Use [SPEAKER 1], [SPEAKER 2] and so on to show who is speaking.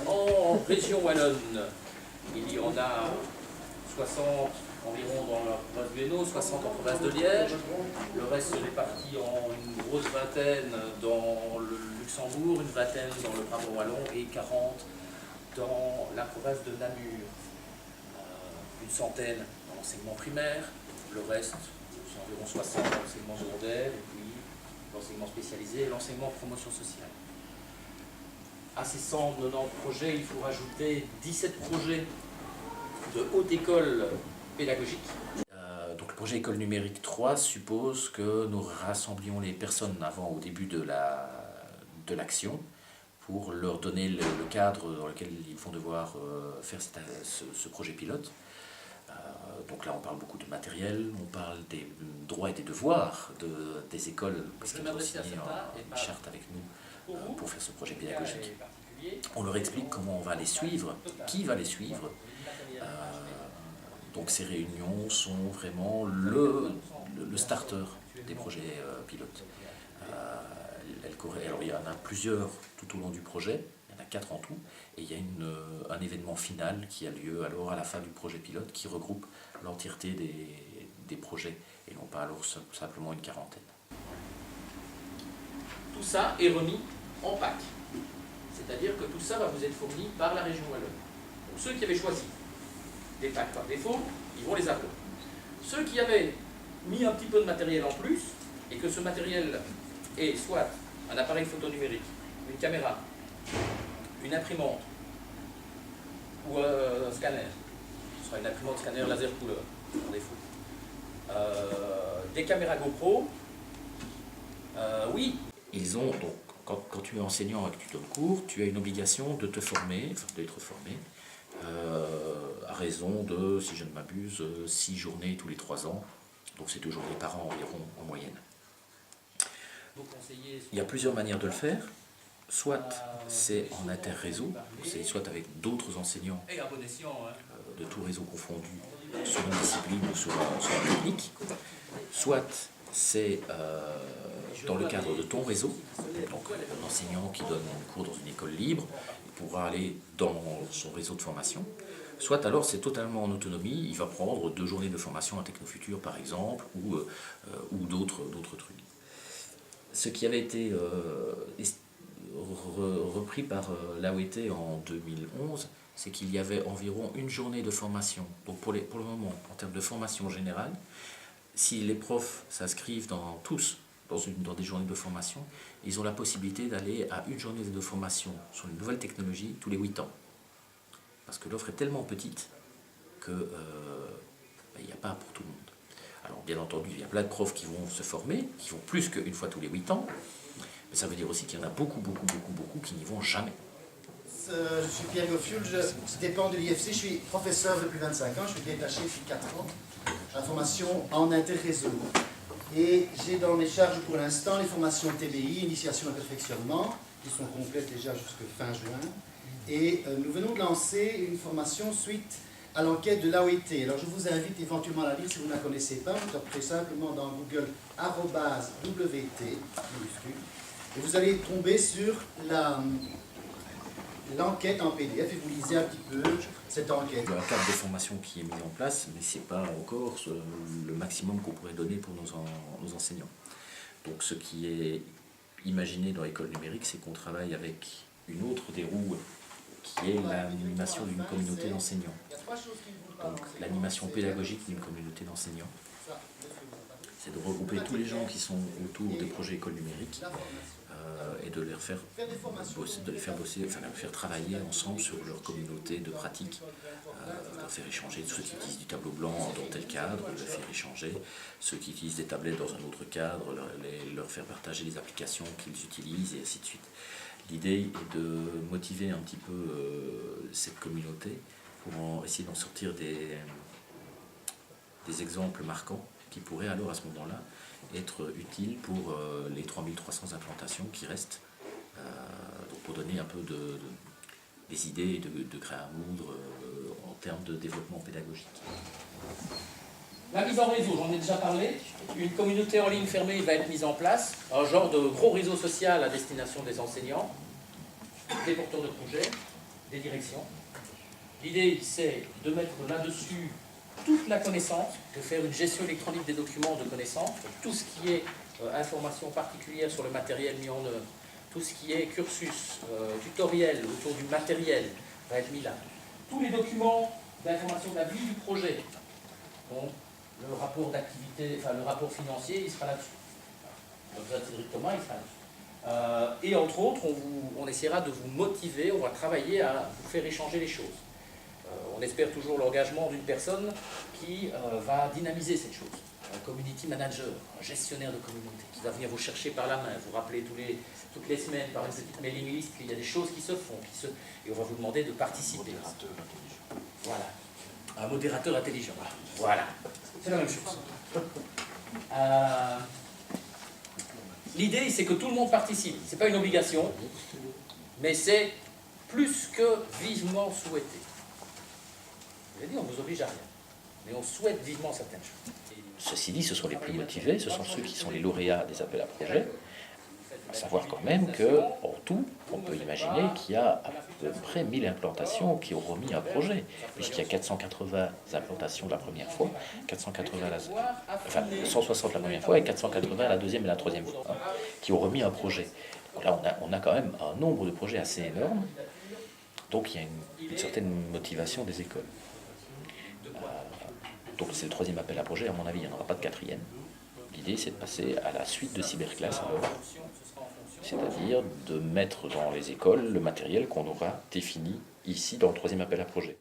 [SPEAKER 1] En région wallonne, il y en a 60 environ dans la province du Hainaut, 60 en province de Liège. Le reste se répartit en une grosse vingtaine dans le Luxembourg, une vingtaine dans le Brabant wallon et 40 dans la province de Namur. Une centaine dans l'enseignement primaire, le reste, c'est environ 60 dans l'enseignement secondaire, et puis l'enseignement spécialisé et l'enseignement promotion sociale. À ces 190 projets, il faut rajouter 17 projets de haute école pédagogique. Donc le projet École numérique 3 suppose que nous rassemblions les personnes au début de l'action pour leur donner le cadre dans lequel ils vont devoir faire ce projet pilote. Donc là on parle beaucoup de matériel, on parle des droits et des devoirs des écoles, parce qu'elles ont signé une charte avec nous pour faire ce projet pédagogique. On leur explique comment on va les suivre, qui va les suivre. Donc ces réunions sont vraiment le starter des projets pilotes. Alors il y en a plusieurs tout au long du projet, il y en a 4 en tout, et il y a un événement final qui a lieu alors à la fin du projet pilote qui regroupe l'entièreté des projets, et non pas alors simplement une quarantaine. Tout ça est remis en pack, c'est-à-dire que tout ça va vous être fourni par la région wallonne. Donc ceux qui avaient choisi des packs par défaut, ils vont les avoir. Ceux qui avaient mis un petit peu de matériel en plus, et que ce matériel est soit un appareil photo numérique, une caméra, une imprimante ou un scanner, ce sera une imprimante scanner laser couleur, par défaut. Des caméras GoPro, oui. Ils ont donc, quand tu es enseignant et que tu donnes cours, tu as une obligation de te former, enfin d'être formé, à raison de, si je ne m'abuse, 6 journées tous les 3 ans, donc c'est 2 journées par an environ en moyenne. Il y a plusieurs manières de le faire, soit c'est en interréseau, c'est soit avec d'autres enseignants de tout réseau confondu sur une discipline ou sur la technique, soit c'est dans le cadre de ton réseau, donc un enseignant qui donne un cours dans une école libre pourra aller dans son réseau de formation, soit alors c'est totalement en autonomie, il va prendre 2 journées de formation à Technofutur par exemple, ou d'autres trucs. Ce qui avait été repris par l'AOT en 2011, c'est qu'il y avait environ une journée de formation. Donc pour le moment, en termes de formation générale, si les profs s'inscrivent dans des journées de formation, ils ont la possibilité d'aller à une journée de formation sur une nouvelle technologie tous les 8 ans. Parce que l'offre est tellement petite qu'il n'y a pas pour tout le monde. Alors bien entendu, il y a plein de profs qui vont se former, qui vont plus qu'une fois tous les 8 ans, mais ça veut dire aussi qu'il y en a beaucoup qui n'y vont jamais.
[SPEAKER 2] Je suis Pierre Goffiul, je dépends de l'IFC, je suis professeur depuis 25 ans, je suis détaché depuis 4 ans, à la formation en interréseau. Et j'ai dans mes charges pour l'instant les formations TBI, initiation et perfectionnement, qui sont complètes déjà jusqu'à fin juin. Et nous venons de lancer une formation suite à l'enquête de l'AOT. Alors je vous invite éventuellement à la lire si vous ne la connaissez pas. Vous tapez simplement dans Google @WT minuscule, et vous allez tomber sur l'enquête en PDF et vous lisez un petit peu cette enquête.
[SPEAKER 1] Il y a un cadre de formation qui est mis en place, mais ce n'est pas encore le maximum qu'on pourrait donner pour nos enseignants. Donc ce qui est imaginé dans l'école numérique, c'est qu'on travaille avec une autre des roues qui est l'animation d'une communauté d'enseignants. Donc l'animation pédagogique d'une communauté d'enseignants, c'est de regrouper tous les gens qui sont autour des projets école numérique et de les faire bosser, enfin de les faire travailler ensemble sur leur communauté de pratique, de leur faire échanger ceux qui utilisent du tableau blanc dans tel cadre, de les faire échanger, ceux qui utilisent des tablettes dans un autre cadre, leur faire partager les applications qu'ils utilisent et ainsi de suite. L'idée est de motiver un petit peu cette communauté pour essayer d'en sortir des exemples marquants qui pourraient alors à ce moment-là être utiles pour les 3300 implantations qui restent, donc pour donner un peu des idées de grains à moudre en termes de développement pédagogique. La mise en réseau, j'en ai déjà parlé. Une communauté en ligne fermée va être mise en place, un genre de gros réseau social à destination des enseignants, des porteurs de projets, des directions. L'idée, c'est de mettre là-dessus toute la connaissance, de faire une gestion électronique des documents de connaissances, tout ce qui est information particulière sur le matériel mis en œuvre, tout ce qui est cursus, tutoriel autour du matériel va être mis là. Tous les documents d'information de la vie du projet, donc le rapport d'activité, enfin le rapport financier, il sera là-dessus. Cédric Thomas, il sera là-dessus. Et entre autres, on essaiera de vous motiver, on va travailler à vous faire échanger les choses. On espère toujours l'engagement d'une personne qui va dynamiser cette chose. Un community manager, un gestionnaire de communauté, qui va venir vous chercher par la main, vous rappeler toutes les semaines par une petite mailing list qu'il y a des choses qui se font, et on va vous demander de participer. Voilà. Un modérateur intelligent. Voilà. C'est la même chose. L'idée, c'est que tout le monde participe. Ce n'est pas une obligation, mais c'est plus que vivement souhaité. Je l'ai dit, on ne vous oblige à rien, mais on souhaite vivement certaines choses.
[SPEAKER 3] Ceci dit, ce sont les plus motivés, ce sont ceux qui sont les lauréats des appels à projets. À savoir quand même qu'en tout, on peut imaginer qu'il y a à peu près 1000 implantations qui ont remis un projet, puisqu'il y a 480 implantations la première fois, 160 la première fois et 480 la deuxième et la troisième fois, qui ont remis un projet. Donc là, on a quand même un nombre de projets assez énorme, donc il y a une certaine motivation des écoles. Donc c'est le troisième appel à projet, à mon avis, il n'y en aura pas de quatrième. L'idée, c'est de passer à la suite de Cyberclass, c'est-à-dire de mettre dans les écoles le matériel qu'on aura défini ici dans le troisième appel à projet.